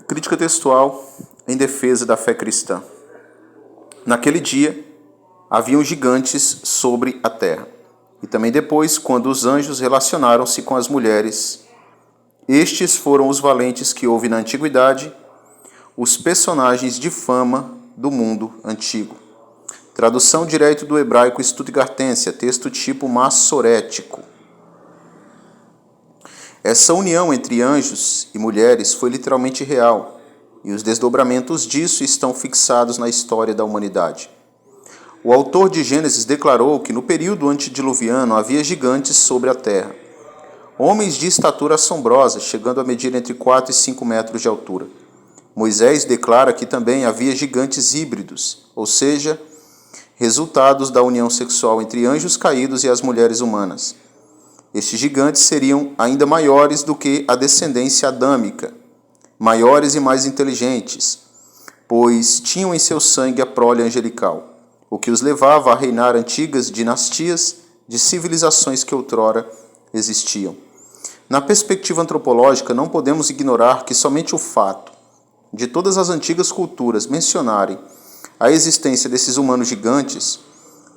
Crítica textual em defesa da fé cristã. Naquele dia, haviam gigantes sobre a terra. E também depois, quando os anjos relacionaram-se com as mulheres, estes foram os valentes que houve na antiguidade, os personagens de fama do mundo antigo. Tradução direto do hebraico Stuttgartense, texto tipo massorético. Essa união entre anjos e mulheres foi literalmente real, e os desdobramentos disso estão fixados na história da humanidade. O autor de Gênesis declarou que no período antediluviano havia gigantes sobre a terra, homens de estatura assombrosa, chegando a medir entre 4 e 5 metros de altura. Moisés declara que também havia gigantes híbridos, ou seja, resultados da união sexual entre anjos caídos e as mulheres humanas. Estes gigantes seriam ainda maiores do que a descendência adâmica, maiores e mais inteligentes, pois tinham em seu sangue a prole angelical, o que os levava a reinar antigas dinastias de civilizações que outrora existiam. Na perspectiva antropológica, não podemos ignorar que somente o fato de todas as antigas culturas mencionarem a existência desses humanos gigantes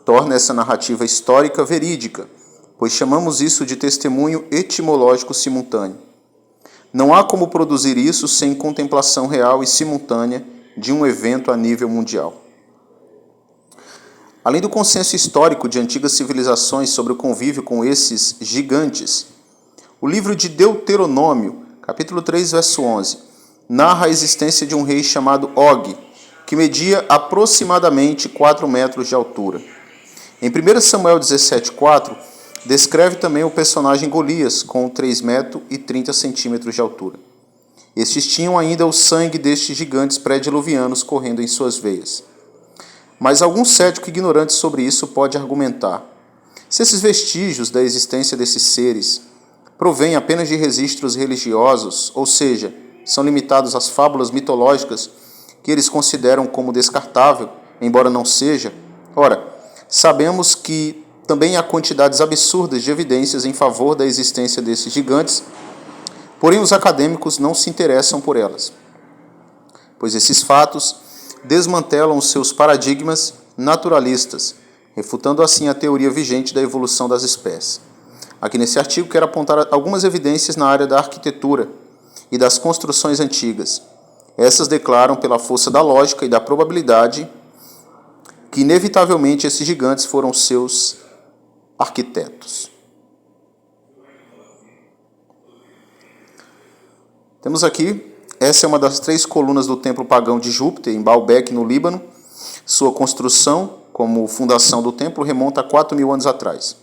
torna essa narrativa histórica verídica, pois chamamos isso de testemunho etimológico simultâneo. Não há como produzir isso sem contemplação real e simultânea de um evento a nível mundial. Além do consenso histórico de antigas civilizações sobre o convívio com esses gigantes, o livro de Deuteronômio, capítulo 3, verso 11, narra a existência de um rei chamado Og, que media aproximadamente 4 metros de altura. Em 1 Samuel 17,4, descreve também o personagem Golias, com 3 metros e 30 centímetros de altura. Estes tinham ainda o sangue destes gigantes pré-diluvianos correndo em suas veias. Mas algum cético ignorante sobre isso pode argumentar: se esses vestígios da existência desses seres provêm apenas de registros religiosos, ou seja, são limitados às fábulas mitológicas que eles consideram como descartável, embora não seja, ora, sabemos que também há quantidades absurdas de evidências em favor da existência desses gigantes, porém os acadêmicos não se interessam por elas, pois esses fatos desmantelam os seus paradigmas naturalistas, refutando assim a teoria vigente da evolução das espécies. Aqui nesse artigo quero apontar algumas evidências na área da arquitetura e das construções antigas. Essas declaram pela força da lógica e da probabilidade que inevitavelmente esses gigantes foram seus arquitetos. Temos aqui, essa é uma das 3 colunas do templo pagão de Júpiter, em Baalbek, no Líbano. Sua construção, como fundação do templo, remonta a 4.000 anos atrás,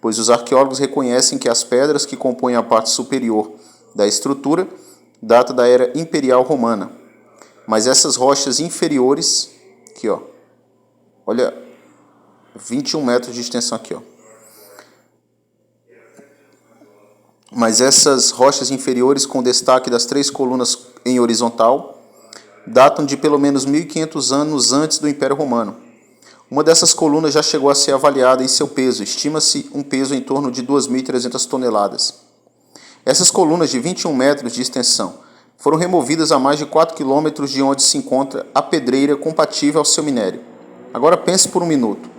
pois os arqueólogos reconhecem que as pedras que compõem a parte superior da estrutura data da era imperial romana. Mas essas rochas inferiores, aqui ó, olha, 21 metros de extensão aqui ó. Mas essas rochas inferiores, com destaque das 3 colunas em horizontal, datam de pelo menos 1.500 anos antes do Império Romano. Uma dessas colunas já chegou a ser avaliada em seu peso, estima-se um peso em torno de 2.300 toneladas. Essas colunas de 21 metros de extensão foram removidas a mais de 4 quilômetros de onde se encontra a pedreira compatível ao seu minério. Agora pense por um minuto.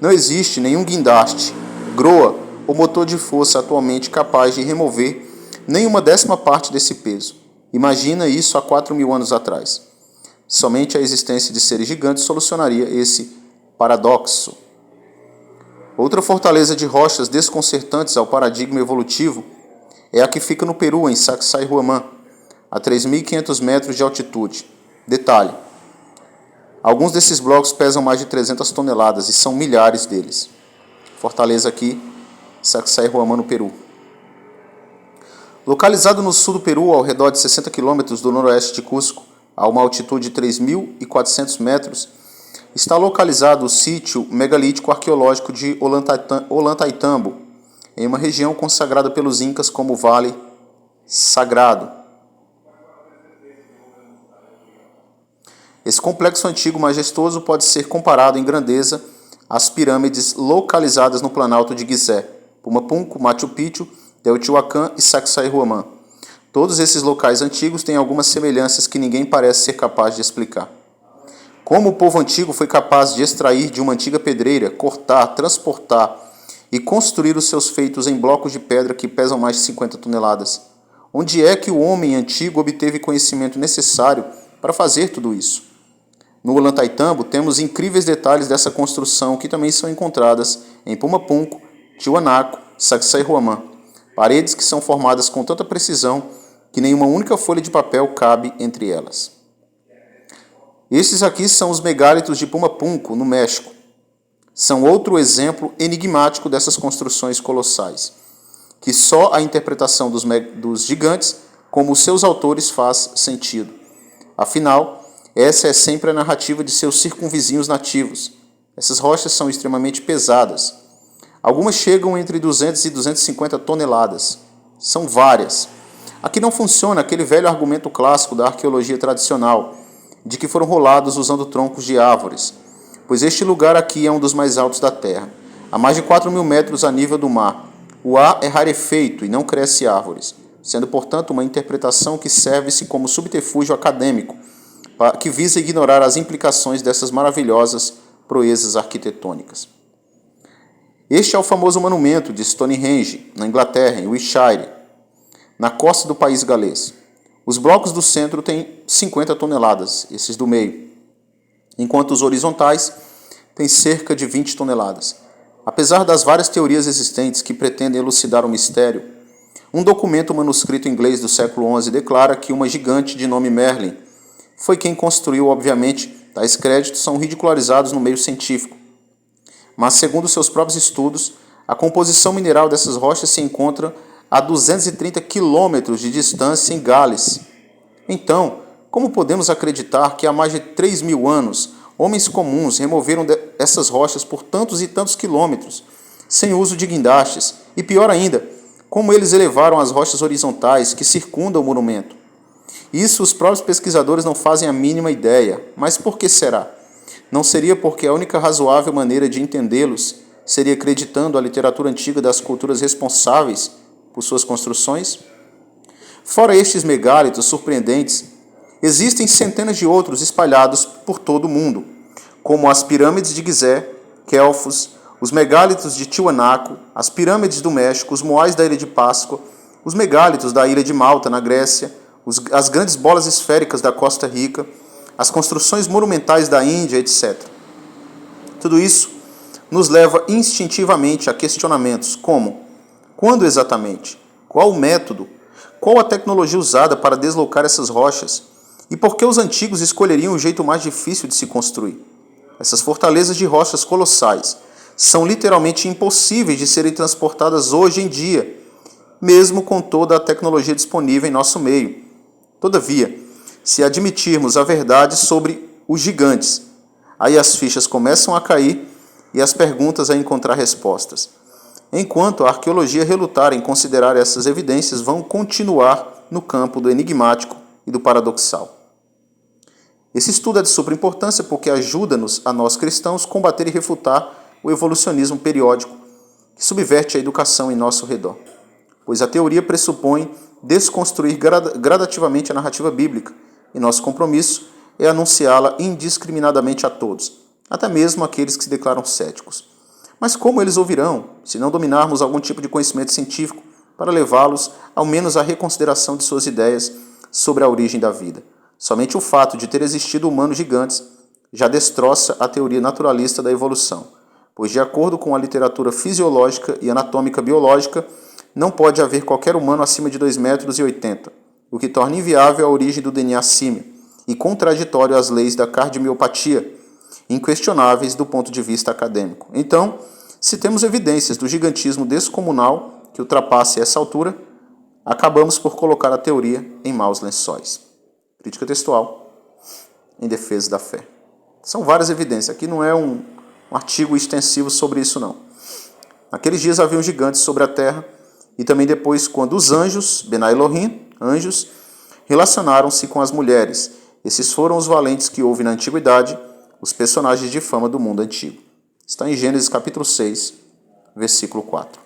Não existe nenhum guindaste, groa ou motor de força atualmente capaz de remover nem uma 10ª parte desse peso. Imagina isso há 4.000 anos atrás. Somente a existência de seres gigantes solucionaria esse paradoxo. Outra fortaleza de rochas desconcertantes ao paradigma evolutivo é a que fica no Peru, em Sacsayhuamán, a 3.500 metros de altitude. Detalhe: alguns desses blocos pesam mais de 300 toneladas e são milhares deles. Fortaleza aqui, Sacsayhuamán, no Peru. Localizado no sul do Peru, ao redor de 60 quilômetros do noroeste de Cusco, a uma altitude de 3.400 metros, está localizado o sítio megalítico arqueológico de Ollantaytambo, em uma região consagrada pelos Incas como Vale Sagrado. Esse complexo antigo majestoso pode ser comparado em grandeza às pirâmides localizadas no Planalto de Gizé, Pumapunku, Machu Picchu, Teotihuacan e Sacsayhuamán. Todos esses locais antigos têm algumas semelhanças que ninguém parece ser capaz de explicar. Como o povo antigo foi capaz de extrair de uma antiga pedreira, cortar, transportar e construir os seus feitos em blocos de pedra que pesam mais de 50 toneladas? Onde é que o homem antigo obteve conhecimento necessário para fazer tudo isso? No Ollantaytambo temos incríveis detalhes dessa construção que também são encontradas em Pumapunku, Tiwanaku, Sacsayhuaman, paredes que são formadas com tanta precisão que nenhuma única folha de papel cabe entre elas. Estes aqui são os megálitos de Pumapunku, no México. São outro exemplo enigmático dessas construções colossais, que só a interpretação dos gigantes, como os seus autores, faz sentido. Afinal, essa é sempre a narrativa de seus circunvizinhos nativos. Essas rochas são extremamente pesadas. Algumas chegam entre 200 e 250 toneladas. São várias. Aqui não funciona aquele velho argumento clássico da arqueologia tradicional, de que foram rolados usando troncos de árvores, pois este lugar aqui é um dos mais altos da Terra, a mais de 4.000 metros a nível do mar. O ar é rarefeito e não cresce árvores, sendo, portanto, uma interpretação que serve-se como subterfúgio acadêmico, que visa ignorar as implicações dessas maravilhosas proezas arquitetônicas. Este é o famoso monumento de Stonehenge, na Inglaterra, em Wiltshire, na costa do país galês. Os blocos do centro têm 50 toneladas, esses do meio, enquanto os horizontais têm cerca de 20 toneladas. Apesar das várias teorias existentes que pretendem elucidar o mistério, um documento manuscrito inglês do século XI declara que uma gigante de nome Merlin foi quem construiu. Obviamente, tais créditos são ridicularizados no meio científico. Mas, segundo seus próprios estudos, a composição mineral dessas rochas se encontra a 230 quilômetros de distância em Gales. Então, como podemos acreditar que há mais de 3.000 anos, homens comuns removeram essas rochas por tantos e tantos quilômetros, sem uso de guindastes? E pior ainda, como eles elevaram as rochas horizontais que circundam o monumento? Isso os próprios pesquisadores não fazem a mínima ideia. Mas por que será? Não seria porque a única razoável maneira de entendê-los seria acreditando a literatura antiga das culturas responsáveis por suas construções? Fora estes megálitos surpreendentes, existem centenas de outros espalhados por todo o mundo, como as pirâmides de Gizé, Quelfos, os megálitos de Tiwanaku, as pirâmides do México, os moais da Ilha de Páscoa, os megálitos da Ilha de Malta, na Grécia, as grandes bolas esféricas da Costa Rica, as construções monumentais da Índia, etc. Tudo isso nos leva instintivamente a questionamentos como: quando exatamente? Qual o método? Qual a tecnologia usada para deslocar essas rochas? E por que os antigos escolheriam o jeito mais difícil de se construir? Essas fortalezas de rochas colossais são literalmente impossíveis de serem transportadas hoje em dia, mesmo com toda a tecnologia disponível em nosso meio. Todavia, se admitirmos a verdade sobre os gigantes, aí as fichas começam a cair e as perguntas a encontrar respostas. Enquanto a arqueologia relutar em considerar essas evidências, vão continuar no campo do enigmático e do paradoxal. Esse estudo é de suma importância porque ajuda-nos, a nós cristãos, combater e refutar o evolucionismo periódico que subverte a educação em nosso redor, pois a teoria pressupõe desconstruir gradativamente a narrativa bíblica, e nosso compromisso é anunciá-la indiscriminadamente a todos, até mesmo aqueles que se declaram céticos. Mas como eles ouvirão, se não dominarmos algum tipo de conhecimento científico para levá-los, ao menos, à reconsideração de suas ideias sobre a origem da vida? Somente o fato de ter existido humanos gigantes já destroça a teoria naturalista da evolução, pois, de acordo com a literatura fisiológica e anatômica biológica, não pode haver qualquer humano acima de 2,80 metros, o que torna inviável a origem do DNA símio e contraditório às leis da cardiomiopatia, inquestionáveis do ponto de vista acadêmico. Então, se temos evidências do gigantismo descomunal que ultrapasse essa altura, acabamos por colocar a teoria em maus lençóis. Crítica textual em defesa da fé. São várias evidências. Aqui não é um artigo extensivo sobre isso, não. Naqueles dias haviam gigantes sobre a terra, e também depois, quando os anjos, Benai Elohim, anjos, relacionaram-se com as mulheres. Esses foram os valentes que houve na antiguidade, os personagens de fama do mundo antigo. Está em Gênesis capítulo 6, versículo 4.